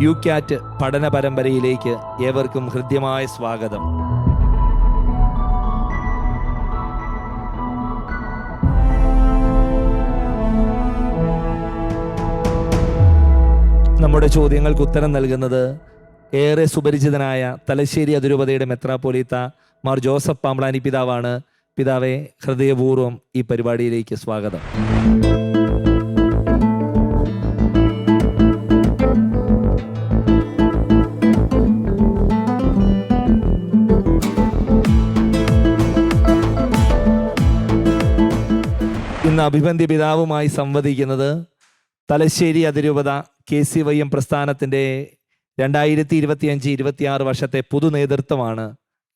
യുക്യാറ്റ് പഠന പരമ്പരയിലേക്ക് ഏവർക്കും ഹൃദ്യമായ സ്വാഗതം. നമ്മുടെ ചോദ്യങ്ങൾക്ക് ഉത്തരം നൽകുന്നത് ഏറെ സുപരിചിതനായ തലശ്ശേരി അതിരൂപതയുടെ മെത്രാപ്പോലീത്ത മാർ ജോസഫ് പാമ്പ്ളാനി പിതാവാണ്. പിതാവെ, ഹൃദയപൂർവ്വം ഈ പരിപാടിയിലേക്ക് സ്വാഗതം. ഇന്ന് അഭിവന്ദ്യ പിതാവുമായി സംവദിക്കുന്നത് തലശ്ശേരി അതിരൂപത KCYM പ്രസ്ഥാനത്തിൻ്റെ 2025-26 വർഷത്തെ പൊതു നേതൃത്വമാണ്.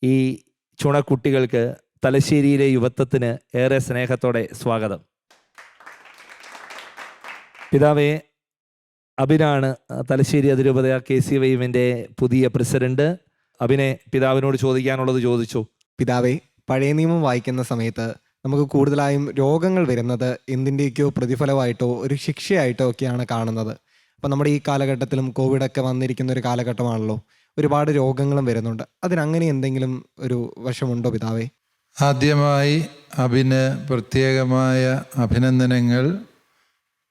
ഈ ചുണക്കുട്ടികൾക്ക്, തലശ്ശേരിയിലെ യുവത്വത്തിന് ഏറെ സ്നേഹത്തോടെ സ്വാഗതം. പിതാവെ, അഭിനാണ് തലശ്ശേരി അതിരൂപത KCYM-ന്റെ പുതിയ പ്രസിഡന്റ്. അഭിനെ, പിതാവിനോട് ചോദിക്കാനുള്ളത് ചോദിച്ചു. പിതാവെ, പഴയ നിയമം വായിക്കുന്ന സമയത്ത് നമുക്ക് കൂടുതലായും രോഗങ്ങൾ വരുന്നത് എന്തിൻ്റെയൊക്കെയോ പ്രതിഫലമായിട്ടോ ഒരു ശിക്ഷയായിട്ടോ ഒക്കെയാണ് കാണുന്നത്. അപ്പം നമ്മുടെ ഈ കാലഘട്ടത്തിലും കോവിഡൊക്കെ വന്നിരിക്കുന്ന ഒരു കാലഘട്ടമാണല്ലോ, ഒരുപാട് രോഗങ്ങളും വരുന്നുണ്ട്. അതിനങ്ങനെ എന്തെങ്കിലും ഒരു വശമുണ്ടോ പിതാവേ? ആദ്യമായി അഭിന് പ്രത്യേകമായ അഭിനന്ദനങ്ങൾ.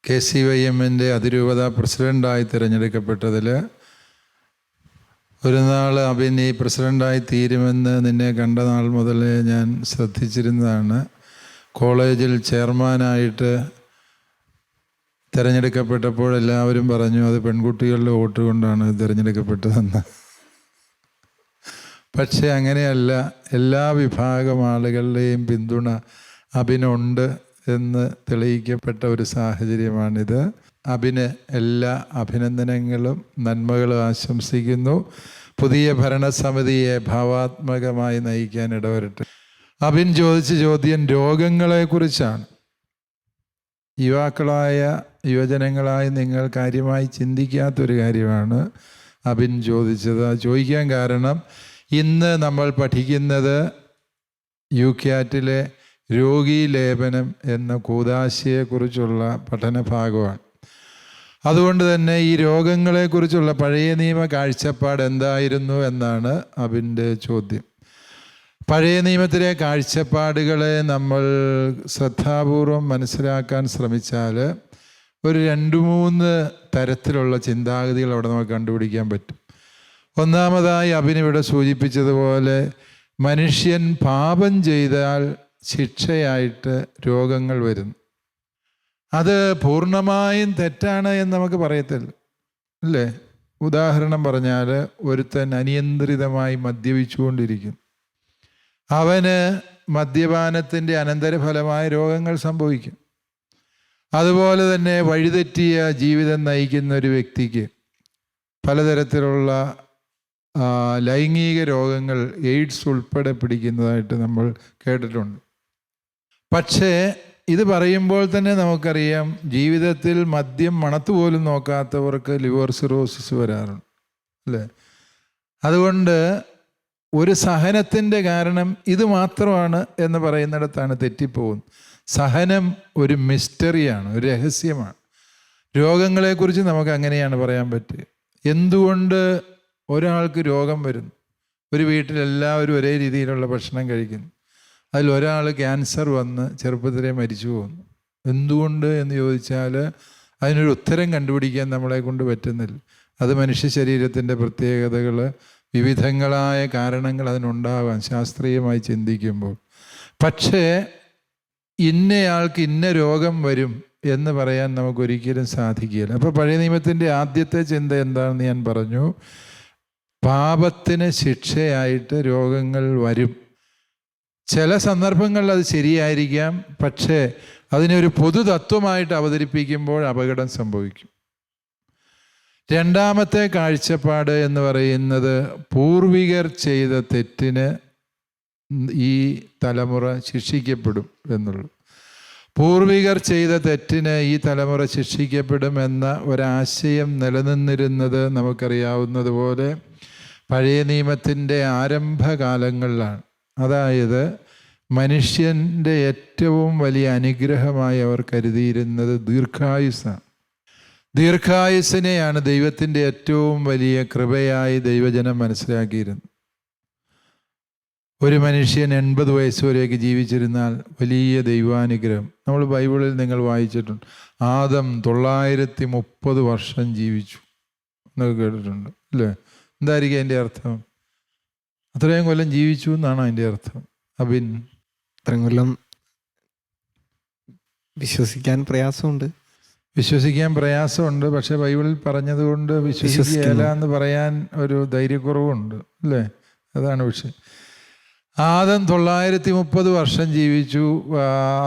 KCYM-ന്റെ അതിരൂപത പ്രസിഡൻ്റായി തിരഞ്ഞെടുക്കപ്പെട്ടതിൽ. ഒരു നാൾ അഭിൻ ഈ പ്രസിഡൻ്റായി തീരുമെന്ന് നിന്നെ കണ്ട നാൾ മുതലേ ഞാൻ ശ്രദ്ധിച്ചിരുന്നതാണ്. കോളേജിൽ ചെയർമാനായിട്ട് തിരഞ്ഞെടുക്കപ്പെട്ടപ്പോൾ എല്ലാവരും പറഞ്ഞു അത് പെൺകുട്ടികളുടെ വോട്ട് കൊണ്ടാണ് തിരഞ്ഞെടുക്കപ്പെട്ടതെന്ന്. പക്ഷേ അങ്ങനെയല്ല, എല്ലാ വിഭാഗം ആളുകളുടെയും പിന്തുണ അഭിനുണ്ട് എന്ന് തെളിയിക്കപ്പെട്ട ഒരു സാഹചര്യമാണിത്. അഭിന് എല്ലാ അഭിനന്ദനങ്ങളും നന്മകളും ആശംസിക്കുന്നു. പുതിയ ഭരണസമിതിയെ ഭാവാത്മകമായി നയിക്കാൻ ഇടവരട്ടെ. അഭിൻ ചോദിച്ച ചോദ്യം രോഗങ്ങളെക്കുറിച്ചാണ്. യുവജനങ്ങളായ നിങ്ങൾ കാര്യമായി ചിന്തിക്കാത്തൊരു കാര്യമാണ് അഭിൻ ചോദിച്ചത്. ചോദിക്കാൻ കാരണം, ഇന്ന് നമ്മൾ പഠിക്കുന്നത് യുക്യാറ്റിലെ രോഗീലേപനം എന്ന കൂദാശയെക്കുറിച്ചുള്ള പഠനഭാഗമാണ്. അതുകൊണ്ട് തന്നെ ഈ രോഗങ്ങളെക്കുറിച്ചുള്ള പഴയ നിയമ കാഴ്ചപ്പാട് എന്തായിരുന്നു എന്നാണ് അഭിൻ്റെ ചോദ്യം. പഴയ നിയമത്തിലെ കാഴ്ചപ്പാടുകളെ നമ്മൾ ശ്രദ്ധാപൂർവം മനസ്സിലാക്കാൻ ശ്രമിച്ചാൽ ഒരു 2-3 തരത്തിലുള്ള ചിന്താഗതികൾ അവിടെ നമുക്ക് കണ്ടുപിടിക്കാൻ പറ്റും. ഒന്നാമതായി അഭിനിവിടെ സൂചിപ്പിച്ചതുപോലെ, മനുഷ്യൻ പാപം ചെയ്താൽ ശിക്ഷയായിട്ട് രോഗങ്ങൾ വരുന്നു. അത് പൂർണ്ണമായും തെറ്റാണ് എന്ന് നമുക്ക് പറയത്തില്ല, അല്ലേ? ഉദാഹരണം പറഞ്ഞാൽ, ഒരുത്തൻ അനിയന്ത്രിതമായി മദ്യപിച്ചുകൊണ്ടിരിക്കും. അവന് മദ്യപാനത്തിൻ്റെ അനന്തരഫലമായ രോഗങ്ങൾ സംഭവിക്കും. അതുപോലെ തന്നെ വഴിതെറ്റിയ ജീവിതം നയിക്കുന്ന ഒരു വ്യക്തിക്ക് പലതരത്തിലുള്ള ലൈംഗിക രോഗങ്ങൾ, എയ്ഡ്സ് ഉൾപ്പെടെ പിടിക്കുന്നതായിട്ട് നമ്മൾ കേട്ടിട്ടുണ്ട്. പക്ഷേ ഇത് പറയുമ്പോൾ തന്നെ നമുക്കറിയാം, ജീവിതത്തിൽ മദ്യം മണത്തുപോലും നോക്കാത്തവർക്ക് ലിവർ സിറോസിസ് വരാറുണ്ട്, അല്ലേ? അതുകൊണ്ട് ഒരു സഹനത്തിൻ്റെ കാരണം ഇത് മാത്രമാണ് എന്ന് പറയുന്നിടത്താണ് തെറ്റിപ്പോകുന്നത്. സഹനം ഒരു മിസ്റ്ററിയാണ്, ഒരു രഹസ്യമാണ്. രോഗങ്ങളെക്കുറിച്ച് നമുക്ക് അങ്ങനെയാണ് പറയാൻ പറ്റുക. എന്തുകൊണ്ട് ഒരാൾക്ക് രോഗം വരുന്നു? ഒരു വീട്ടിലെല്ലാവരും ഒരേ രീതിയിലുള്ള ഭക്ഷണം കഴിക്കുന്നു. അതിലൊരാൾ ക്യാൻസർ വന്ന് ചെറുപ്പത്തിലേ മരിച്ചു പോകുന്നു. എന്തുകൊണ്ട് എന്ന് ചോദിച്ചാൽ അതിനൊരു ഉത്തരം കണ്ടുപിടിക്കാൻ നമ്മളെ കൊണ്ട് പറ്റുന്നില്ല. അത് മനുഷ്യ ശരീരത്തിൻ്റെ പ്രത്യേകതകൾ, വിവിധങ്ങളായ കാരണങ്ങൾ അതിനുണ്ടാകാം ശാസ്ത്രീയമായി ചിന്തിക്കുമ്പോൾ. പക്ഷേ ഇന്നയാൾക്ക് ഇന്ന രോഗം വരും എന്ന് പറയാൻ നമുക്കൊരിക്കലും സാധിക്കില്ല. അപ്പോൾ പഴയ നിയമത്തിൻ്റെ ആദ്യത്തെ ചിന്ത എന്താണെന്ന് ഞാൻ പറഞ്ഞു. പാപത്തിന് ശിക്ഷയായിട്ട് രോഗങ്ങൾ വരും. ചില സന്ദർഭങ്ങളിൽ അത് ശരിയായിരിക്കാം, പക്ഷേ അതിനെ ഒരു പൊതുതത്വമായിട്ട് അവതരിപ്പിക്കുമ്പോൾ അപകടം സംഭവിക്കും. രണ്ടാമത്തെ കാഴ്ചപ്പാട് എന്ന് പറയുന്നത്, പൂർവികർ ചെയ്ത തെറ്റിന് ഈ തലമുറ ശിക്ഷിക്കപ്പെടും എന്നുള്ളു. പൂർവികർ ചെയ്ത തെറ്റിന് ഈ തലമുറ ശിക്ഷിക്കപ്പെടും എന്ന ഒരാശയം നിലനിന്നിരുന്നത് നമുക്കറിയാവുന്നതുപോലെ പഴയ നിയമത്തിൻ്റെ ആരംഭകാലങ്ങളിലാണ്. അതായത് മനുഷ്യൻ്റെ ഏറ്റവും വലിയ അനുഗ്രഹമായി അവർ കരുതിയിരുന്നത് ദീർഘായുസ്സാണ്. ദീർഘായുസ്സിനെയാണ് ദൈവത്തിൻ്റെ ഏറ്റവും വലിയ കൃപയായി ദൈവജനം മനസ്സിലാക്കിയിരുന്നത്. ഒരു മനുഷ്യൻ 80 വയസ്സുവരെയൊക്കെ ജീവിച്ചിരുന്നാൽ വലിയ ദൈവാനുഗ്രഹം. നമ്മൾ ബൈബിളിൽ നിങ്ങൾ വായിച്ചിട്ടുണ്ട്, ആദം 930 വർഷം ജീവിച്ചു എന്നൊക്കെ കേട്ടിട്ടുണ്ട് അല്ലേ? എന്തായിരിക്കും അതിൻ്റെ അർത്ഥം? അത്രയും കൊല്ലം ജീവിച്ചു എന്നാണ് അതിൻ്റെ അർത്ഥം. അബിൻ, ഇത്രയും കൊല്ലം വിശ്വസിക്കാൻ പ്രയാസമുണ്ട്. വിശ്വസിക്കാൻ പ്രയാസമുണ്ട്, പക്ഷെ ബൈബിളിൽ പറഞ്ഞതുകൊണ്ട് വിശ്വസിക്കുകയില്ല എന്ന് പറയാൻ ഒരു ധൈര്യക്കുറവുണ്ട് അല്ലേ? അതാണ് വിഷയം. ആദം 930 വർഷം ജീവിച്ചു.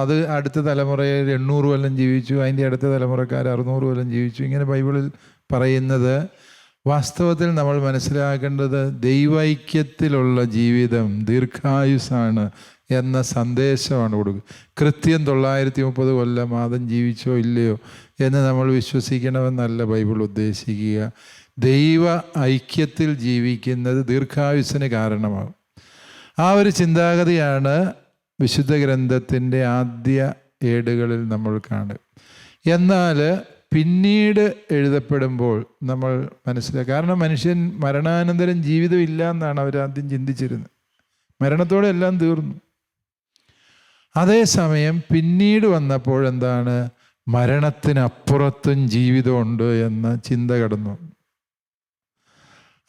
അത് അടുത്ത തലമുറയിൽ 800 കൊല്ലം ജീവിച്ചു. അതിൻ്റെ അടുത്ത തലമുറക്കാർ 600 കൊല്ലം ജീവിച്ചു. ഇങ്ങനെ ബൈബിളിൽ പറയുന്നത് വാസ്തവത്തിൽ നമ്മൾ മനസ്സിലാക്കേണ്ടത് ദൈവൈക്യത്തിലുള്ള ജീവിതം ദീർഘായുസാണ് എന്ന സന്ദേശമാണ് കൊടുക്കുക. കൃത്യം 930 കൊല്ലം ആദം ജീവിച്ചോ ഇല്ലയോ എന്ന് നമ്മൾ വിശ്വസിക്കണമെന്നല്ല ബൈബിൾ ഉദ്ദേശിക്കുക. ദൈവ ഐക്യത്തിൽ ജീവിക്കുന്നത് ദീർഘായുസ്സിന് കാരണമാകും. ആ ഒരു ചിന്താഗതിയാണ് വിശുദ്ധ ഗ്രന്ഥത്തിൻ്റെ ആദ്യ ഏടുകളിൽ നമ്മൾ കാണുക. എന്നാൽ പിന്നീട് എഴുതപ്പെടുമ്പോൾ നമ്മൾ മനസ്സിലാക്കുക, കാരണം മനുഷ്യൻ മരണാനന്തരം ജീവിതമില്ല എന്നാണ് അവരാദ്യം ചിന്തിച്ചിരുന്നത്. മരണത്തോടെ എല്ലാം തീർന്നു. അതേസമയം പിന്നീട് വന്നപ്പോൾ എന്താണ്, മരണത്തിനപ്പുറത്തും ജീവിതമുണ്ട് എന്ന ചിന്ത കടന്നു.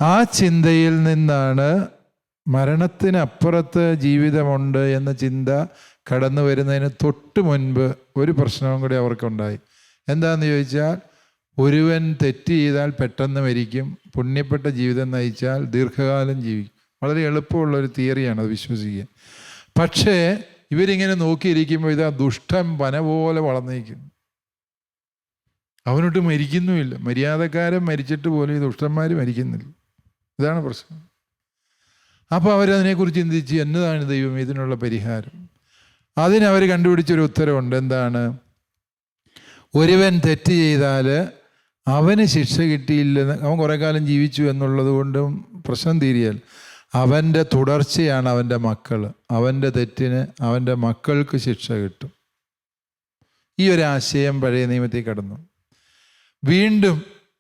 ആ ചിന്തയിൽ നിന്നാണ് മരണത്തിനപ്പുറത്ത് ജീവിതമുണ്ട് എന്ന ചിന്ത കടന്നു വരുന്നതിന് തൊട്ട് മുൻപ് ഒരു പ്രശ്നവും കൂടി അവർക്കുണ്ടായി. എന്താണെന്ന് ചോദിച്ചാൽ, ഒരുവൻ തെറ്റ് ചെയ്താൽ പെട്ടെന്ന് മരിക്കും, പുണ്യപ്പെട്ട ജീവിതം നയിച്ചാൽ ദീർഘകാലം ജീവിക്കും. വളരെ എളുപ്പമുള്ളൊരു തിയറിയാണ് അത് വിശ്വസിക്കുക. പക്ഷേ ഇവരിങ്ങനെ നോക്കിയിരിക്കുമ്പോൾ ഇതാ ദുഷ്ടൻ പന പോലെ വളർന്നിരിക്കുന്നു. അവനൊട്ട് മരിക്കുന്നുമില്ല. മര്യാദക്കാരൻ മരിച്ചിട്ട് പോലും ഈ ദുഷ്ടന്മാർ മരിക്കുന്നില്ല. ഇതാണ് പ്രശ്നം. അപ്പോൾ അവരതിനെക്കുറിച്ച് ചിന്തിച്ച് എന്നതാണ് ദൈവം ഇതിനുള്ള പരിഹാരം. അതിനവർ കണ്ടുപിടിച്ചൊരു ഉത്തരവുണ്ട്. എന്താണ്? ഒരുവൻ തെറ്റ് ചെയ്താൽ അവന് ശിക്ഷ കിട്ടിയില്ലെന്ന്, അവൻ കുറേ കാലം ജീവിച്ചു എന്നുള്ളത് കൊണ്ടും പ്രശ്നം തീരിയാൽ അവൻ്റെ തുടർച്ചയാണ് അവൻ്റെ മക്കൾ. അവൻ്റെ തെറ്റിന് അവൻ്റെ മക്കൾക്ക് ശിക്ഷ കിട്ടും. ഈ ഒരു ആശയം പഴയ നിയമത്തിൽ കടന്നു. വീണ്ടും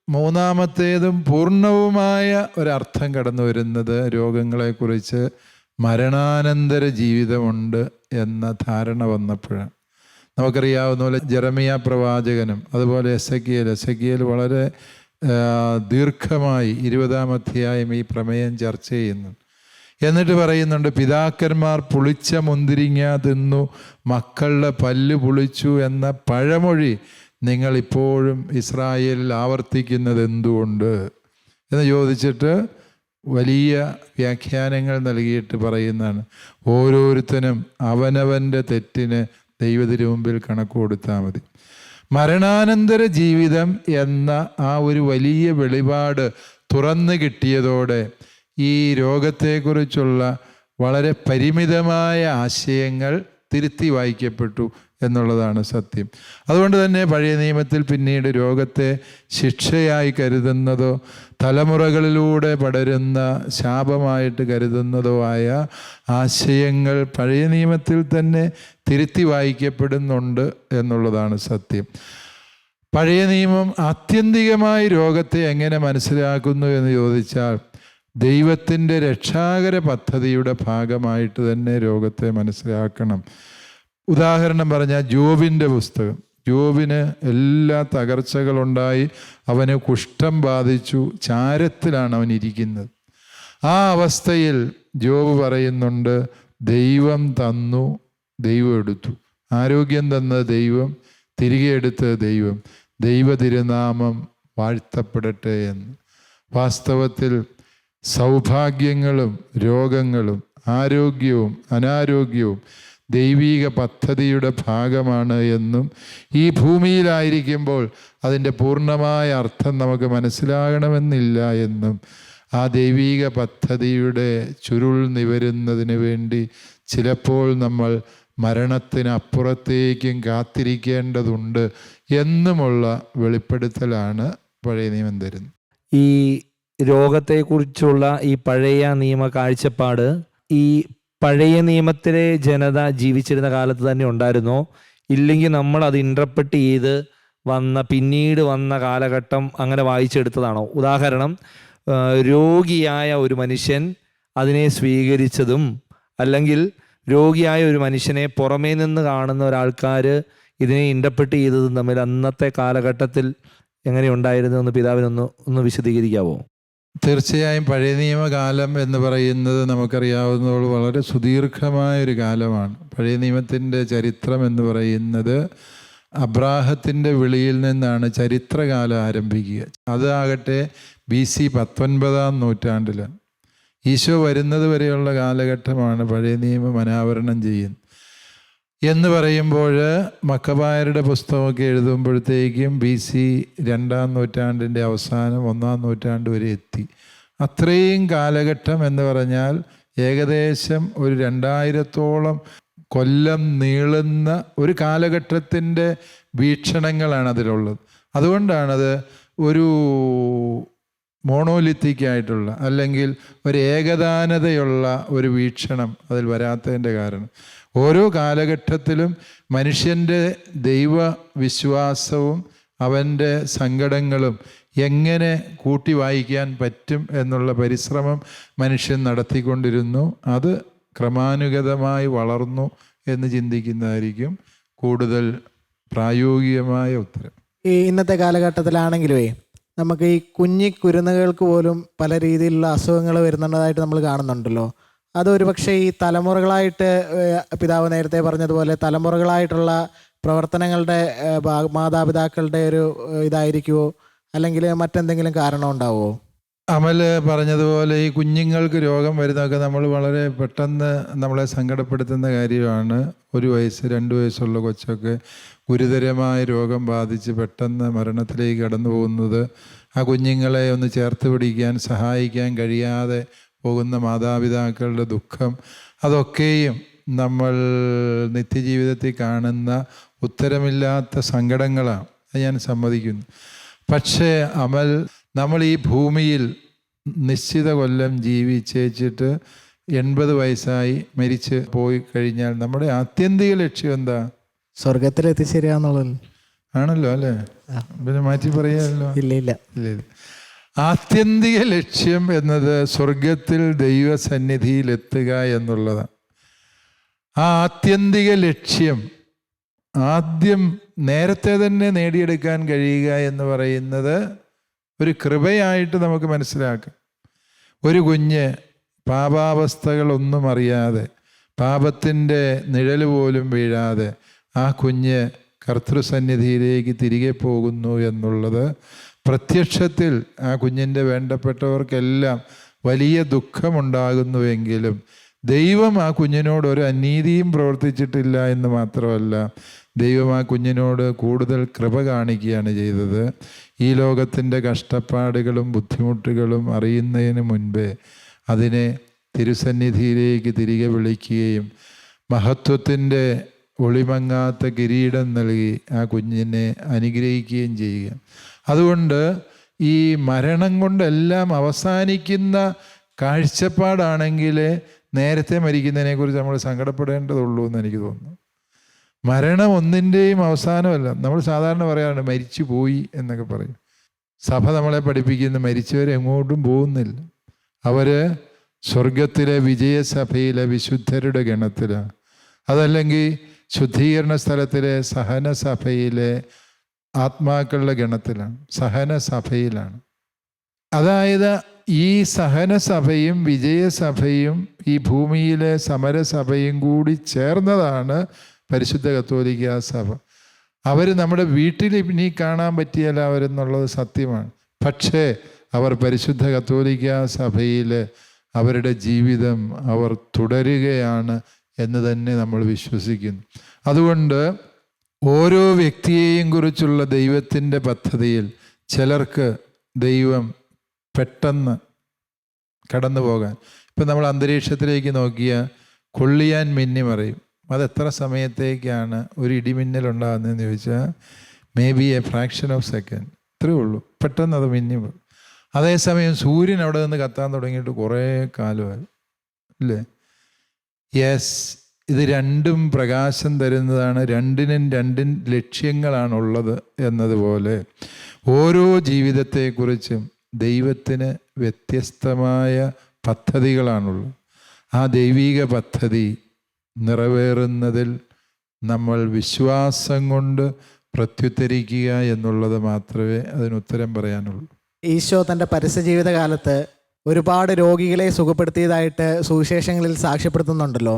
മൂന്നാമത്തേതും പൂർണ്ണവുമായ ഒരർത്ഥം കടന്നു വരുന്നത് രോഗങ്ങളെക്കുറിച്ച് മരണാനന്തര ജീവിതമുണ്ട് എന്ന ധാരണ വന്നപ്പോഴാണ്. നമുക്കറിയാവുന്ന പോലെ ജെറമിയ പ്രവാചകനും അതുപോലെ എസെക്കിയേൽ വളരെ ദീർഘമായി 20-ാം അധ്യായം ഈ പ്രമേയം ചർച്ച ചെയ്യുന്നു. എന്നിട്ട് പറയുന്നുണ്ട്, പിതാക്കന്മാർ പുളിച്ച മുന്തിരിങ്ങ തിന്നു മക്കളുടെ പല്ല് പുളിച്ചു എന്ന പഴമൊഴി നിങ്ങളിപ്പോഴും ഇസ്രായേലിൽ ആവർത്തിക്കുന്നത് എന്തുകൊണ്ട് എന്ന് ചോദിച്ചിട്ട് വലിയ വ്യാഖ്യാനങ്ങൾ നൽകിയിട്ട് പറയുന്നതാണ്, ഓരോരുത്തനും അവനവൻ്റെ തെറ്റിന് ദൈവത്തിന് മുമ്പിൽ കണക്ക് കൊടുത്താൽ മതി. മരണാനന്തര ജീവിതം എന്ന ആ ഒരു വലിയ വെളിപാട് തുറന്നു കിട്ടിയതോടെ ഈ രോഗത്തെക്കുറിച്ചുള്ള വളരെ പരിമിതമായ ആശയങ്ങൾ തിരുത്തി വായിക്കപ്പെട്ടു എന്നുള്ളതാണ് സത്യം. അതുകൊണ്ട് തന്നെ പഴയ നിയമത്തിൽ പിന്നീട് രോഗത്തെ ശിക്ഷയായി കരുതുന്നതോ തലമുറകളിലൂടെ പടരുന്ന ശാപമായിട്ട് കരുതുന്നതോ ആയ ആശയങ്ങൾ പഴയ നിയമത്തിൽ തന്നെ തിരുത്തി വായിക്കപ്പെടുന്നുണ്ട് എന്നുള്ളതാണ് സത്യം. പഴയ നിയമം ആത്യന്തികമായി രോഗത്തെ എങ്ങനെ മനസ്സിലാക്കുന്നു എന്ന് ചോദിച്ചാൽ, ദൈവത്തിൻ്റെ രക്ഷാകര പദ്ധതിയുടെ ഭാഗമായിട്ട് തന്നെ രോഗത്തെ മനസ്സിലാക്കണം. ഉദാഹരണം പറഞ്ഞാൽ ജോബിൻ്റെ പുസ്തകം. ജോബിന് എല്ലാ തകർച്ചകളുണ്ടായി, അവന് കുഷ്ഠം ബാധിച്ചു, ചാരത്തിലാണ് അവൻ ഇരിക്കുന്നത്. ആ അവസ്ഥയിൽ ജോബ് പറയുന്നുണ്ട്, ദൈവം തന്നു, ദൈവം എടുത്തു. ആരോഗ്യം തന്ന ദൈവം, തിരികെ എടുത്ത ദൈവം, ദൈവ തിരുനാമം വാഴ്ത്തപ്പെടട്ടെ എന്ന്. വാസ്തവത്തിൽ സൗഭാഗ്യങ്ങളും രോഗങ്ങളും ആരോഗ്യവും അനാരോഗ്യവും ദൈവീക പദ്ധതിയുടെ ഭാഗമാണ് എന്നും ഈ ഭൂമിയിലായിരിക്കുമ്പോൾ അതിൻ്റെ പൂർണ്ണമായ അർത്ഥം നമുക്ക് മനസ്സിലാകണമെന്നില്ല എന്നും ആ ദൈവീക പദ്ധതിയുടെ ചുരുൾ നിവരുന്നതിന് വേണ്ടി ചിലപ്പോൾ നമ്മൾ മരണത്തിനപ്പുറത്തേക്കും കാത്തിരിക്കേണ്ടതുണ്ട് എന്നുമുള്ള വെളിപ്പെടുത്തലാണ് പഴയ നിയമം തരുന്നത്. ഈ രോഗത്തെക്കുറിച്ചുള്ള ഈ പഴയ നിയമ കാഴ്ചപ്പാട് ഈ പഴയ നിയമത്തിലെ ജനത ജീവിച്ചിരുന്ന കാലത്ത് തന്നെ ഉണ്ടായിരുന്നോ, ഇല്ലെങ്കിൽ നമ്മൾ അത് ഇൻ്റർപ്രറ്റ് ചെയ്ത് പിന്നീട് വന്ന കാലഘട്ടം അങ്ങനെ വായിച്ചെടുത്തതാണോ? ഉദാഹരണം, രോഗിയായ ഒരു മനുഷ്യൻ അതിനെ സ്വീകരിച്ചതും, അല്ലെങ്കിൽ രോഗിയായ ഒരു മനുഷ്യനെ പുറമേ നിന്ന് കാണുന്ന ഒരാൾക്കാർ ഇതിനെ ഇൻ്റർപ്രറ്റ് ചെയ്തതും തമ്മിൽ അന്നത്തെ കാലഘട്ടത്തിൽ എങ്ങനെയുണ്ടായിരുന്നു എന്ന് പിതാവിനൊന്ന് വിശദീകരിക്കാവോ? തീർച്ചയായും പഴയ നിയമകാലം എന്ന് പറയുന്നത് നമുക്കറിയാവുന്നതോളം വളരെ സുദീർഘമായൊരു കാലമാണ്. പഴയ നിയമത്തിൻ്റെ ചരിത്രം എന്ന് പറയുന്നത് അബ്രാഹത്തിൻ്റെ വിളിയിൽ നിന്നാണ് ചരിത്രകാലം ആരംഭിക്കുക. അതാകട്ടെ BC 19-ാം നൂറ്റാണ്ടിലാണ്. ഈശോ വരുന്നത് വരെയുള്ള കാലഘട്ടമാണ് പഴയ നിയമം അനാവരണം ചെയ്യുന്നത്. എന്ന് പറയുമ്പോൾ മക്കബായരുടെ പുസ്തകമൊക്കെ എഴുതുമ്പോഴത്തേക്കും BC 2-ാം നൂറ്റാണ്ടിൻ്റെ അവസാനം 1-ാം നൂറ്റാണ്ട് വരെ എത്തി. അത്രയും കാലഘട്ടം എന്ന് പറഞ്ഞാൽ ഏകദേശം ഒരു 2000-ഓളം കൊല്ലം നീളുന്ന ഒരു കാലഘട്ടത്തിൻ്റെ വീക്ഷണങ്ങളാണ് അതിലുള്ളത്. അതുകൊണ്ടാണത് ഒരു മോണോലിത്തിക്കായിട്ടുള്ള അല്ലെങ്കിൽ ഒരു ഏകദാനതയുള്ള ഒരു വീക്ഷണം അതിൽ വരാത്തതിൻ്റെ കാരണം. ഓരോ കാലഘട്ടത്തിലും മനുഷ്യൻ്റെ ദൈവവിശ്വാസവും അവൻ്റെ സങ്കടങ്ങളും എങ്ങനെ കൂട്ടി വായിക്കാൻ പറ്റും എന്നുള്ള പരിശ്രമം മനുഷ്യൻ നടത്തിക്കൊണ്ടിരുന്നു. അത് ക്രമാനുഗതമായി വളർന്നു എന്ന് ചിന്തിക്കുന്നതായിരിക്കും കൂടുതൽ പ്രായോഗികമായ ഉത്തരം. ഈ ഇന്നത്തെ കാലഘട്ടത്തിലാണെങ്കിലേ നമുക്ക് ഈ കുരുന്നുകൾക്ക് പോലും പല രീതിയിലുള്ള അസുഖങ്ങൾ വരുന്നതായിട്ട് നമ്മൾ കാണുന്നുണ്ടല്ലോ. അതൊരു പക്ഷേ ഈ തലമുറകളായിട്ട്, പിതാവ് നേരത്തെ പറഞ്ഞതുപോലെ തലമുറകളായിട്ടുള്ള പ്രവർത്തനങ്ങളുടെ മാതാപിതാക്കളുടെ ഒരു ഇതായിരിക്കുമോ, അല്ലെങ്കിൽ മറ്റെന്തെങ്കിലും കാരണം ഉണ്ടാവുമോ? അമൽ പറഞ്ഞതുപോലെ ഈ കുഞ്ഞുങ്ങൾക്ക് രോഗം വരുന്നതൊക്കെ നമ്മൾ വളരെ പെട്ടെന്ന് നമ്മളെ സങ്കടപ്പെടുത്തുന്ന കാര്യമാണ്. 1 വയസ്സ് 2 വയസ്സുള്ള കൊച്ചൊക്കെ ഗുരുതരമായ രോഗം ബാധിച്ച് പെട്ടെന്ന് മരണത്തിലേക്ക് കടന്നു പോകുന്നത്, ആ കുഞ്ഞുങ്ങളെ ഒന്ന് ചേർത്ത് പിടിക്കാൻ സഹായിക്കാൻ കഴിയാതെ പോകുന്ന മാതാപിതാക്കളുടെ ദുഃഖം, അതൊക്കെയും നമ്മൾ നിത്യജീവിതത്തിൽ കാണുന്ന ഉത്തരമില്ലാത്ത സങ്കടങ്ങളാണ്. അത് ഞാൻ സമ്മതിക്കുന്നു. പക്ഷേ അമൽ, നമ്മൾ ഈ ഭൂമിയിൽ നിശ്ചിത കൊല്ലം ജീവിച്ചേച്ചിട്ട് 80 വയസ്സായി മരിച്ച് പോയി കഴിഞ്ഞാൽ നമ്മുടെ ആത്യന്തിക ലക്ഷ്യം എന്താ? സ്വർഗത്തിൽ എത്തിച്ചേരുക ആണല്ലോ അല്ലേ? പിന്നെ മാറ്റി പറയാമല്ലോ. ഇല്ല. ആത്യന്തിക ലക്ഷ്യം എന്നത് സ്വർഗത്തിൽ ദൈവസന്നിധിയിൽ എത്തുക എന്നുള്ളതാണ്. ആ ആത്യന്തിക ലക്ഷ്യം ആദ്യം നേരത്തെ തന്നെ നേടിയെടുക്കാൻ കഴിയുക എന്ന് പറയുന്നത് ഒരു കൃപയായിട്ട് നമുക്ക് മനസ്സിലാക്കാം. ഒരു കുഞ്ഞ് പാപാവസ്ഥകളൊന്നും അറിയാതെ, പാപത്തിൻ്റെ നിഴൽ പോലും വീഴാതെ ആ കുഞ്ഞ് കർത്തൃസന്നിധിയിലേക്ക് തിരികെ പോകുന്നു എന്നുള്ളത് പ്രത്യക്ഷത്തിൽ ആ കുഞ്ഞിൻ്റെ വേണ്ടപ്പെട്ടവർക്കെല്ലാം വലിയ ദുഃഖമുണ്ടാകുന്നുവെങ്കിലും ദൈവം ആ കുഞ്ഞിനോട് ഒരു അനീതിയും പ്രവർത്തിച്ചിട്ടില്ല എന്ന് മാത്രമല്ല, ദൈവം ആ കുഞ്ഞിനോട് കൂടുതൽ കൃപ കാണിക്കുകയാണ് ചെയ്തത്. ഈ ലോകത്തിൻ്റെ കഷ്ടപ്പാടുകളും ബുദ്ധിമുട്ടുകളും അറിയുന്നതിന് മുൻപേ അതിനെ തിരുസന്നിധിയിലേക്ക് തിരികെ വിളിക്കുകയും മഹത്വത്തിൻ്റെ ഒളിമങ്ങാത്ത കിരീടം നൽകി ആ കുഞ്ഞിനെ അനുഗ്രഹിക്കുകയും ചെയ്യുക. അതുകൊണ്ട് ഈ മരണം കൊണ്ടെല്ലാം അവസാനിക്കുന്ന കാഴ്ചപ്പാടാണെങ്കിൽ നേരത്തെ മരിക്കുന്നതിനെക്കുറിച്ച് നമ്മൾ സങ്കടപ്പെടേണ്ടതുള്ളൂ എന്ന് എനിക്ക് തോന്നുന്നു. മരണം ഒന്നിൻ്റെയും അവസാനമല്ല. നമ്മൾ സാധാരണ പറയാറുണ്ട് മരിച്ചു പോയി എന്നൊക്കെ പറയും. സഭ നമ്മളെ പഠിപ്പിക്കുന്ന മരിച്ചവർ എങ്ങോട്ടും പോകുന്നില്ല. അവർ സ്വർഗത്തിലെ വിജയസഭയിലെ വിശുദ്ധരുടെ ഗണത്തിലാണ്. അതല്ലെങ്കിൽ ശുദ്ധീകരണ സ്ഥലത്തിലെ സഹനസഭയിലെ ആത്മാക്കളുടെ ഗണത്തിലാണ്, സഹനസഭയിലാണ്. അതായത് ഈ സഹനസഭയും വിജയസഭയും ഈ ഭൂമിയിലെ സമരസഭയും കൂടി ചേർന്നതാണ് പരിശുദ്ധ കത്തോലിക്ക സഭ. അവർ നമ്മുടെ വീട്ടിൽ ഇനി കാണാൻ പറ്റിയല്ല അവരെന്നുള്ളത് സത്യമാണ്. പക്ഷേ അവർ പരിശുദ്ധ കത്തോലിക്ക സഭയിൽ അവരുടെ ജീവിതം അവർ തുടരുകയാണ് എന്ന് തന്നെ നമ്മൾ വിശ്വസിക്കുന്നു. അതുകൊണ്ട് ഓരോ വ്യക്തിയെയും കുറിച്ചുള്ള ദൈവത്തിൻ്റെ പദ്ധതിയിൽ ചിലർക്ക് ദൈവം പെട്ടെന്ന് കടന്നു പോകാൻ, ഇപ്പം നമ്മൾ അന്തരീക്ഷത്തിലേക്ക് നോക്കിയാൽ കൊള്ളിയാൻ മിന്നി മറയും. അതെത്ര സമയത്തേക്കാണ് ഒരു ഇടിമിന്നലുണ്ടാകുന്നതെന്ന് ചോദിച്ചാൽ may be A fraction of second, ഇത്രയേ ഉള്ളൂ. പെട്ടെന്ന് അത് മിന്നി മറയും. അതേസമയം സൂര്യൻ അവിടെ നിന്ന് കത്താൻ തുടങ്ങിയിട്ട് കുറേ കാലമായി, ഇല്ലേ? യെസ്, ഇത് രണ്ടും പ്രകാശം തരുന്നതാണ്, രണ്ടിനും രണ്ടിൻ ലക്ഷ്യങ്ങളാണുള്ളത് എന്നതുപോലെ ഓരോ ജീവിതത്തെക്കുറിച്ചും ദൈവത്തിന് വ്യത്യസ്തമായ പദ്ധതികളാണുള്ളത്. ആ ദൈവിക പദ്ധതി നിറവേറുന്നതിൽ നമ്മൾ വിശ്വാസം കൊണ്ട് പ്രത്യുത്തരിക്കുക എന്നുള്ളത് മാത്രമേ അതിനുത്തരം പറയാനുള്ളൂ. ഈശോ തൻ്റെ പരസ്യ ജീവിതകാലത്ത് ഒരുപാട് രോഗികളെ സുഖപ്പെടുത്തിയതായിട്ട് സുവിശേഷങ്ങളിൽ സാക്ഷ്യപ്പെടുത്തുന്നുണ്ടല്ലോ.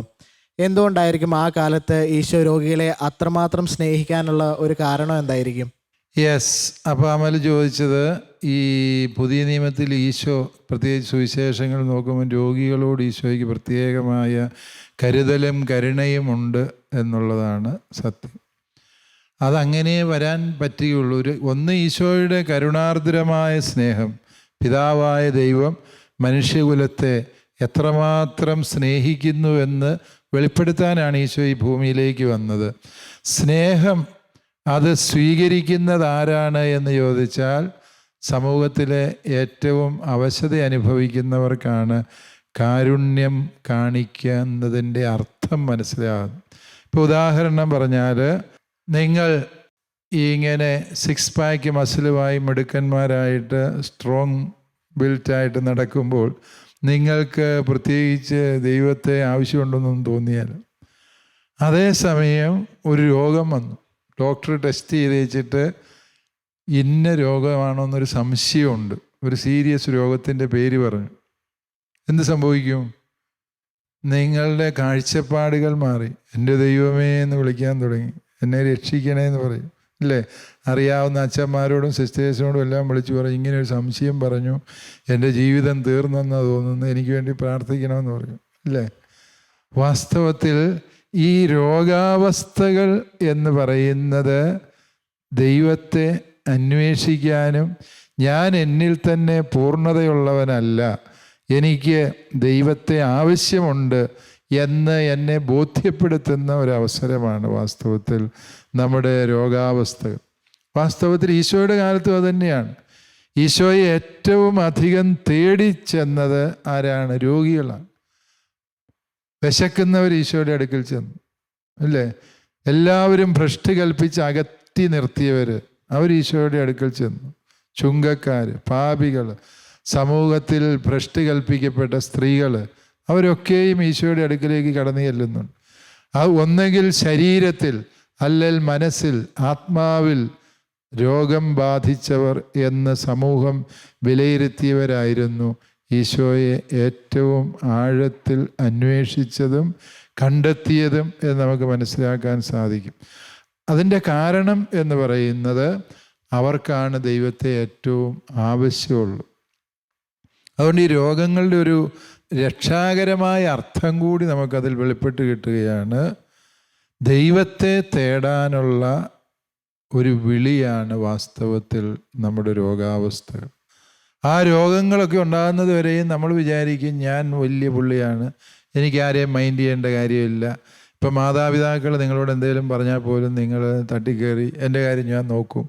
എന്തുകൊണ്ടായിരിക്കും ആ കാലത്ത് ഈശോ രോഗികളെ അത്രമാത്രം സ്നേഹിക്കാനുള്ള ഒരു കാരണം എന്തായിരിക്കും? യെസ്, അപ്പോൾ അമൽ ചോദിച്ചത് ഈ പുതിയ നിയമത്തിൽ ഈശോ പ്രത്യേകിച്ച് സുവിശേഷങ്ങൾ നോക്കുമ്പോൾ രോഗികളോട് ഈശോയ്ക്ക് പ്രത്യേകമായ കരുതലും കരുണയും ഉണ്ട് എന്നുള്ളതാണ് സത്യം. അതങ്ങനെ വരാൻ പറ്റുകയുള്ളൂ. ഒന്ന് ഈശോയുടെ കരുണാർദ്രമായ സ്നേഹം, പിതാവായ ദൈവം മനുഷ്യകുലത്തെ എത്രമാത്രം സ്നേഹിക്കുന്നുവെന്ന് വെളിപ്പെടുത്താനാണ് ഈശോ ഈ ഭൂമിയിലേക്ക് വന്നത്. സ്നേഹം അത് സ്വീകരിക്കുന്നത് ആരാണ് എന്ന് ചോദിച്ചാൽ സമൂഹത്തിലെ ഏറ്റവും അവശത അനുഭവിക്കുന്നവർക്കാണ് കാരുണ്യം കാണിക്കുന്നതിൻ്റെ അർത്ഥം മനസ്സിലാകുന്നത്. ഇപ്പോൾ ഉദാഹരണം പറഞ്ഞാൽ, നിങ്ങൾ ഇങ്ങനെ 6 പാക്ക് മസിലുമായി മിടുക്കന്മാരായിട്ട് സ്ട്രോങ് ബിൽറ്റായിട്ട് നടക്കുമ്പോൾ നിങ്ങൾക്ക് പ്രത്യേകിച്ച് ദൈവത്തെ ആവശ്യമുണ്ടെന്നൊന്നും തോന്നിയാൽ, അതേസമയം ഒരു രോഗം വന്നു, ഡോക്ടർ ടെസ്റ്റ് ചെയ്ത് വെച്ചിട്ട് ഇന്ന രോഗമാണോ എന്നൊരു സംശയമുണ്ട്, ഒരു സീരിയസ് രോഗത്തിൻ്റെ പേര് പറഞ്ഞു, എന്ത് സംഭവിക്കും? നിങ്ങളുടെ കാഴ്ചപ്പാടുകൾ മാറി. എൻ്റെ ദൈവമേ എന്ന് വിളിക്കാൻ തുടങ്ങി, എന്നെ രക്ഷിക്കണേ എന്ന് പറയും, അല്ലേ? അറിയാവുന്ന അച്ഛന്മാരോടും സിസ്റ്റേഴ്സിനോടും എല്ലാം വിളിച്ചു പറയും, ഇങ്ങനെ ഒരു സംശയം പറഞ്ഞു, എൻ്റെ ജീവിതം തീർന്നെന്നാണ് തോന്നുന്നു, എനിക്ക് വേണ്ടി പ്രാർത്ഥിക്കണമെന്ന് പറയും, അല്ലേ? വാസ്തവത്തിൽ ഈ രോഗാവസ്ഥകൾ എന്ന് പറയുന്നത് ദൈവത്തെ അന്വേഷിക്കാനും ഞാൻ എന്നിൽ തന്നെ പൂർണ്ണതയുള്ളവനല്ല, എനിക്ക് ദൈവത്തെ ആവശ്യമുണ്ട് എന്ന് എന്നെ ബോധ്യപ്പെടുത്തുന്ന ഒരവസരമാണ് വാസ്തവത്തിൽ നമ്മുടെ രോഗാവസ്ഥകൾ. വാസ്തവത്തിൽ ഈശോയുടെ കാലത്തും അതുതന്നെയാണ്. ഈശോയെ ഏറ്റവും അധികം തേടിച്ചെന്നത് ആരാണ്? രോഗികളാണ്. വിശക്കുന്നവർ ഈശോയുടെ അടുക്കൽ ചെന്നു, അല്ലേ? എല്ലാവരും ഭ്രഷ്ട് കൽപ്പിച്ച് അകറ്റി നിർത്തിയവർ അവർ ഈശോയുടെ അടുക്കൽ ചെന്നു. ചുങ്കക്കാർ, പാപികൾ, സമൂഹത്തിൽ ഭ്രഷ്ട് കൽപ്പിക്കപ്പെട്ട സ്ത്രീകൾ, അവരൊക്കെയും ഈശോയുടെ അടുക്കലേക്ക് കടന്നു ചെല്ലുന്നുണ്ട്. അത് ഒന്നെങ്കിൽ ശരീരത്തിൽ അല്ലെങ്കിൽ മനസ്സിൽ, ആത്മാവിൽ രോഗം ബാധിച്ചവർ എന്ന് സമൂഹം വിലയിരുത്തിയവരായിരുന്നു ഈശോയെ ഏറ്റവും ആഴത്തിൽ അന്വേഷിച്ചതും കണ്ടെത്തിയതും എന്ന് നമുക്ക് മനസ്സിലാക്കാൻ സാധിക്കും. അതിൻ്റെ കാരണം എന്ന് പറയുന്നത് അവർക്കാണ് ദൈവത്തെ ഏറ്റവും ആവശ്യമുള്ളൂ. അതുകൊണ്ട് ഈ രോഗങ്ങളുടെ ഒരു രക്ഷാകരമായ അർത്ഥം കൂടി നമുക്കതിൽ വെളിപ്പെട്ട് കിട്ടുകയാണ്. ദൈവത്തെ തേടാനുള്ള ഒരു വിളിയാണ് വാസ്തവത്തിൽ നമ്മുടെ രോഗാവസ്ഥകൾ. ആ രോഗങ്ങളൊക്കെ ഉണ്ടാകുന്നത് വരെയും നമ്മൾ വിചാരിക്കും ഞാൻ വലിയ പുള്ളിയാണ്, എനിക്ക് ആരെയും മൈൻഡ് ചെയ്യേണ്ട കാര്യമില്ല. ഇപ്പം മാതാപിതാക്കൾ നിങ്ങളോട് എന്തെങ്കിലും പറഞ്ഞാൽ പോലും നിങ്ങൾ തട്ടിക്കയറി എൻ്റെ കാര്യം ഞാൻ നോക്കും.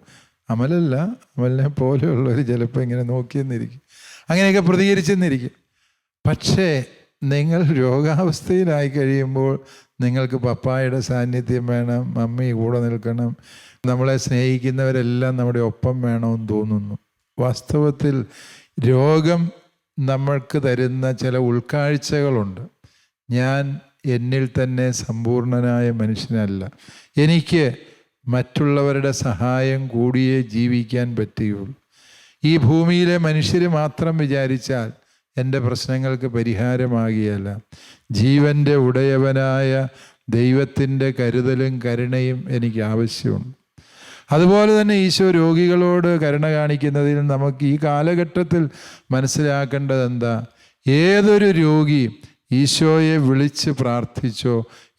അമലല്ല, അമലിനെ പോലെയുള്ളവർ ചിലപ്പോൾ ഇങ്ങനെ നോക്കിയെന്നിരിക്കും, അങ്ങനെയൊക്കെ പ്രതികരിച്ചെന്നിരിക്കും. പക്ഷേ നിങ്ങൾ രോഗാവസ്ഥയിലായി കഴിയുമ്പോൾ നിങ്ങൾക്ക് പപ്പായുടെ സാന്നിധ്യം വേണം, മമ്മി കൂടെ നിൽക്കണം, നമ്മളെ സ്നേഹിക്കുന്നവരെല്ലാം നമ്മുടെ ഒപ്പം വേണമെന്ന് തോന്നുന്നു. വാസ്തവത്തിൽ രോഗം നമ്മൾക്ക് തരുന്ന ചില ഉൾക്കാഴ്ചകളുണ്ട്. ഞാൻ എന്നിൽ തന്നെ സമ്പൂർണനായ മനുഷ്യനല്ല, എനിക്ക് മറ്റുള്ളവരുടെ സഹായം കൂടിയേ ജീവിക്കാൻ പറ്റുകയുള്ളൂ. ഈ ഭൂമിയിലെ മനുഷ്യർ മാത്രം വിചാരിച്ചാൽ എൻ്റെ പ്രശ്നങ്ങൾക്ക് പരിഹാരമാകുകയല്ല. ജീവൻ്റെ ഉടയവനായ ദൈവത്തിൻ്റെ കരുതലും കരുണയും എനിക്ക് ആവശ്യമുണ്ട്. അതുപോലെ തന്നെ ഈശോ രോഗികളോട് കരുണ കാണിക്കുന്നതിൽ നമുക്ക് ഈ കാലഘട്ടത്തിൽ മനസ്സിലാക്കേണ്ടത് എന്താ? ഏതൊരു രോഗി ഈശോയെ വിളിച്ച് പ്രാർത്ഥിച്ചോ,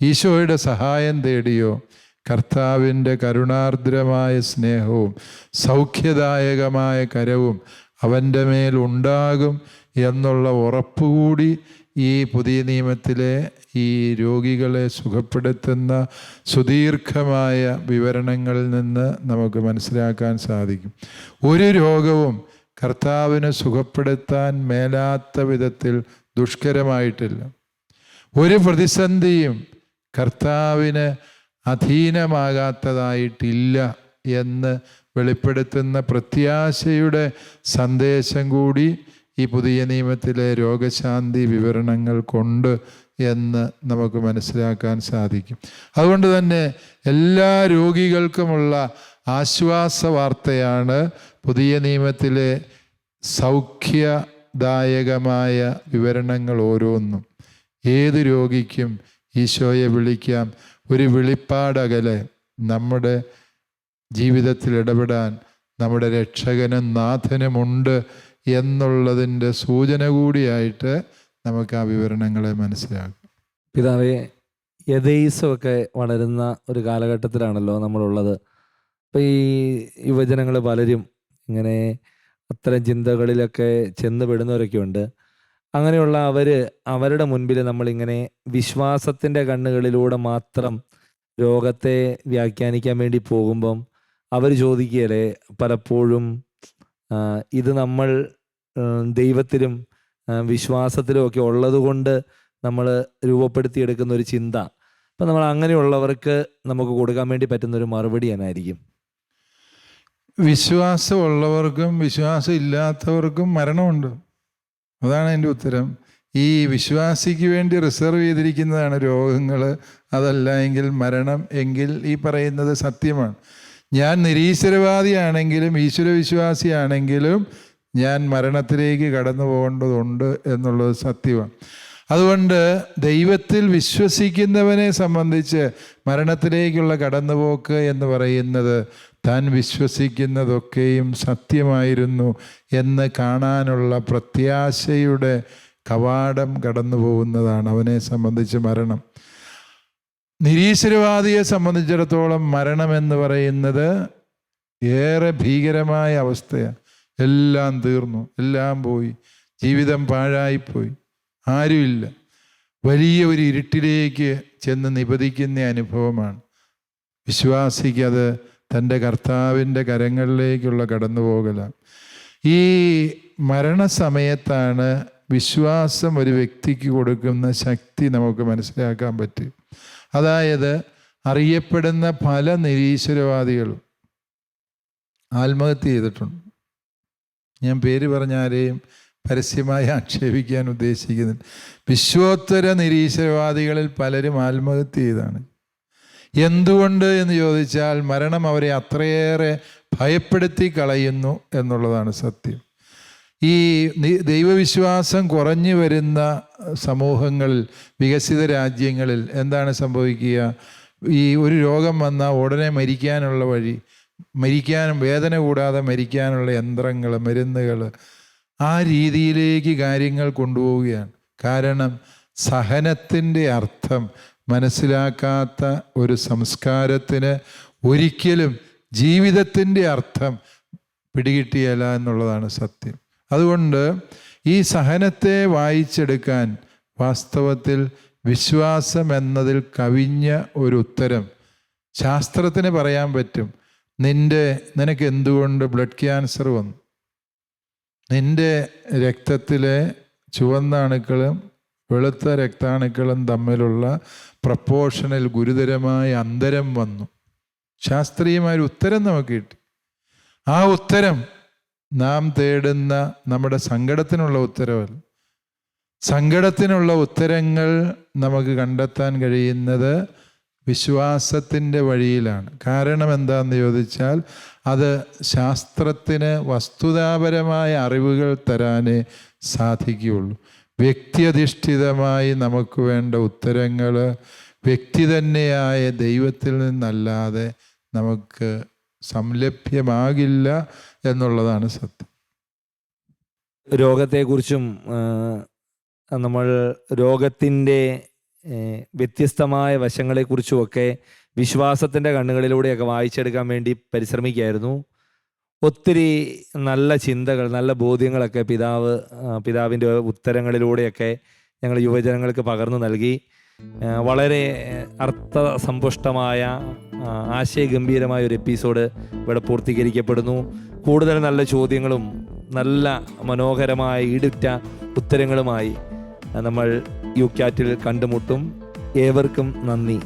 ഈശോയുടെ സഹായം തേടിയോ, കർത്താവിൻ്റെ കരുണാർദ്രമായ സ്നേഹവും സൗഖ്യദായകമായ കരവും അവൻ്റെ മേൽ ഉണ്ടാകും എന്നുള്ള ഉറപ്പുകൂടി ഈ പുതിയ നിയമത്തിലെ ഈ രോഗികളെ സുഖപ്പെടുത്തുന്ന സുദീർഘമായ വിവരണങ്ങളിൽ നിന്ന് നമുക്ക് മനസ്സിലാക്കാൻ സാധിക്കും. ഒരു രോഗവും കർത്താവിനെ സുഖപ്പെടുത്താൻ മേലാത്ത വിധത്തിൽ ദുഷ്കരമായിട്ടില്ല. ഒരു പ്രതിസന്ധിയും കർത്താവിന് അധീനമാകാത്തതായിട്ടില്ല എന്ന് വെളിപ്പെടുത്തുന്ന പ്രത്യാശയുടെ സന്ദേശം കൂടി ഈ പുതിയ നിയമത്തിലെ രോഗശാന്തി വിവരണങ്ങൾ കൊണ്ട് എന്ന് നമുക്ക് മനസ്സിലാക്കാൻ സാധിക്കും. അതുകൊണ്ട് തന്നെ എല്ലാ രോഗികൾക്കുമുള്ള ആശ്വാസ വാർത്തയാണ് പുതിയ നിയമത്തിലെ സൗഖ്യദായകമായ വിവരണങ്ങൾ ഓരോന്നും. ഏത് രോഗിക്കും ഈശോയെ വിളിക്കാം. ഒരു വിളിപ്പാടകലെ നമ്മുടെ ജീവിതത്തിൽ ഇടപെടാൻ നമ്മുടെ രക്ഷകനും നാഥനുമുണ്ട് എന്നുള്ളതിൻ്റെ സൂചന കൂടിയായിട്ട് നമുക്ക് ആ വിവരണങ്ങളെ മനസ്സിലാക്കും. പിതാവേ, യഥേസമൊക്കെ വളരുന്ന ഒരു കാലഘട്ടത്തിലാണല്ലോ നമ്മളുള്ളത്. അപ്പോൾ ഈ യുവജനങ്ങൾ പലരും ഇങ്ങനെ അത്തരം ചിന്തകളിലൊക്കെ ചെന്ന് പെടുന്നവരൊക്കെ ഉണ്ട്. അങ്ങനെയുള്ള അവരുടെ മുൻപിൽ നമ്മളിങ്ങനെ വിശ്വാസത്തിൻ്റെ കണ്ണുകളിലൂടെ മാത്രം രോഗത്തെ വ്യാഖ്യാനിക്കാൻ വേണ്ടി പോകുമ്പം അവർ ചോദിക്കുകയല്ലേ പലപ്പോഴും, ഇത് നമ്മൾ ദൈവത്തിലും വിശ്വാസത്തിലും ഒക്കെ ഉള്ളത് കൊണ്ട് നമ്മൾ രൂപപ്പെടുത്തിയെടുക്കുന്ന ഒരു ചിന്ത. അപ്പം നമ്മൾ അങ്ങനെയുള്ളവർക്ക് നമുക്ക് കൊടുക്കാൻ വേണ്ടി പറ്റുന്നൊരു മറുപടി എന്നായിരിക്കും? വിശ്വാസമുള്ളവർക്കും വിശ്വാസം ഇല്ലാത്തവർക്കും മരണമുണ്ട്. അതാണ് എൻ്റെ ഉത്തരം. ഈ വിശ്വാസിക്ക് വേണ്ടി റിസർവ് ചെയ്തിരിക്കുന്നതാണ് രോഗങ്ങൾ, അതല്ല എങ്കിൽ മരണം എങ്കിൽ ഈ പറയുന്നത് സത്യമാണ്. ഞാൻ നിരീശ്വരവാദിയാണെങ്കിലും ഈശ്വരവിശ്വാസിയാണെങ്കിലും ഞാൻ മരണത്തിലേക്ക് കടന്നു പോകേണ്ടതുണ്ട് എന്നുള്ളത് സത്യമാണ്. അതുകൊണ്ട് ദൈവത്തിൽ വിശ്വസിക്കുന്നവനെ സംബന്ധിച്ച് മരണത്തിലേക്കുള്ള കടന്നുപോക്ക് എന്ന് പറയുന്നത് താൻ വിശ്വസിക്കുന്നതൊക്കെയും സത്യമായിരുന്നു എന്ന് കാണാനുള്ള പ്രത്യാശയുടെ കവാടം കടന്നു പോകുന്നതാണ് അവനെ സംബന്ധിച്ച് മരണം. നിരീശ്വരവാദിയെ സംബന്ധിച്ചിടത്തോളം മരണമെന്ന് പറയുന്നത് ഏറെ ഭീകരമായ അവസ്ഥയാണ്. എല്ലാം തീർന്നു, എല്ലാം പോയി, ജീവിതം പാഴായിപ്പോയി, ആരുമില്ല, വലിയ ഒരു ഇരുട്ടിലേക്ക് ചെന്ന് നിപതിക്കുന്ന അനുഭവമാണ്. വിശ്വാസിക്ക് അത് തൻ്റെ കർത്താവിൻ്റെ കരങ്ങളിലേക്കുള്ള കടന്നുപോകലാണ്. ഈ മരണസമയത്താണ് വിശ്വാസം ഒരു വ്യക്തിക്ക് കൊടുക്കുന്ന ശക്തി നമുക്ക് മനസ്സിലാക്കാൻ പറ്റും. അതായത് അറിയപ്പെടുന്ന പല നിരീശ്വരവാദികളും ആത്മഹത്യ ചെയ്തിട്ടുണ്ട്. ഞാൻ പേര് പറഞ്ഞ ആരെയും പരസ്യമായി ആക്ഷേപിക്കാൻ ഉദ്ദേശിക്കുന്നില്ല. വിശ്വോത്തര നിരീശ്വരവാദികളിൽ പലരും ആത്മഹത്യ ചെയ്താണ്. എന്തുകൊണ്ട് എന്ന് ചോദിച്ചാൽ മരണം അവരെ അത്രയേറെ ഭയപ്പെടുത്തി കളയുന്നു എന്നുള്ളതാണ് സത്യം. ഈ ദൈവവിശ്വാസം കുറഞ്ഞു വരുന്ന സമൂഹങ്ങളിൽ, വികസിത രാജ്യങ്ങളിൽ എന്താണ് സംഭവിക്കുക? ഈ ഒരു രോഗം വന്നാൽ ഉടനെ മരിക്കാനുള്ള വഴി, മരിക്കാനും വേദന കൂടാതെ മരിക്കാനുള്ള യന്ത്രങ്ങൾ, മരുന്നുകൾ, ആ രീതിയിലേക്ക് കാര്യങ്ങൾ കൊണ്ടുപോവുകയാണ്. കാരണം സഹനത്തിൻ്റെ അർത്ഥം മനസ്സിലാക്കാത്ത ഒരു സംസ്കാരത്തിന് ഒരിക്കലും ജീവിതത്തിൻ്റെ അർത്ഥം പിടികിട്ടിയല്ല എന്നുള്ളതാണ് സത്യം. അതുകൊണ്ട് ഈ സഹനത്തെ വായിച്ചെടുക്കാൻ വാസ്തവത്തിൽ വിശ്വാസം എന്നതിൽ കവിഞ്ഞ ഒരു ഉത്തരം ശാസ്ത്രത്തിന് പറയാൻ പറ്റും. നിനക്ക് എന്തുകൊണ്ട് ബ്ലഡ് ക്യാൻസർ വന്നു? നിൻ്റെ രക്തത്തിലെ ചുവന്ന അണുക്കളും വെളുത്ത രക്താണുക്കളും തമ്മിലുള്ള പ്രപ്പോർഷനിൽ ഗുരുതരമായ അന്തരം വന്നു. ശാസ്ത്രീയമായൊരു ഉത്തരം നമുക്ക് കിട്ടി. ആ ഉത്തരം നാം തേടുന്ന നമ്മുടെ സങ്കടത്തിനുള്ള ഉത്തരവല്ല. സങ്കടത്തിനുള്ള ഉത്തരങ്ങൾ നമുക്ക് കണ്ടെത്താൻ കഴിയുന്നത് വിശ്വാസത്തിൻ്റെ വഴിയിലാണ്. കാരണം എന്താണെന്ന് ചോദിച്ചാൽ അത് ശാസ്ത്രത്തിന് വസ്തുതാപരമായ അറിവുകൾ തരാനേ സാധിക്കുകയുള്ളൂ. വ്യക്തിയധിഷ്ഠിതമായി നമുക്ക് വേണ്ട ഉത്തരങ്ങൾ വ്യക്തി തന്നെയായ ദൈവത്തിൽ നിന്നല്ലാതെ നമുക്ക് സംലഭ്യമാകില്ല എന്നുള്ളതാണ് സത്യം. രോഗത്തെക്കുറിച്ചും നമ്മൾ രോഗത്തിൻ്റെ വ്യത്യസ്തമായ വശങ്ങളെക്കുറിച്ചുമൊക്കെ വിശ്വാസത്തിൻ്റെ കണ്ണുകളിലൂടെയൊക്കെ വായിച്ചെടുക്കാൻ വേണ്ടി പരിശ്രമിക്കുകയായിരുന്നു. ഒത്തിരി നല്ല ചിന്തകൾ, നല്ല ബോധ്യങ്ങളൊക്കെ പിതാവിൻ്റെ ഉത്തരങ്ങളിലൂടെയൊക്കെ ഞങ്ങൾ യുവജനങ്ങൾക്ക് പകർന്നു നൽകി. വളരെ അർത്ഥസമ്പുഷ്ടമായ ആശയഗംഭീരമായ ഒരു എപ്പിസോഡ് ഇവിടെ പൂർത്തീകരിക്കപ്പെടുന്നു. കൂടുതൽ നല്ല ചോദ്യങ്ങളും നല്ല മനോഹരമായ ഈടുറ്റ ഉത്തരങ്ങളുമായി നമ്മൾ യുക്യാറ്റിൽ കണ്ടുമുട്ടും. ഏവർക്കും നന്ദി.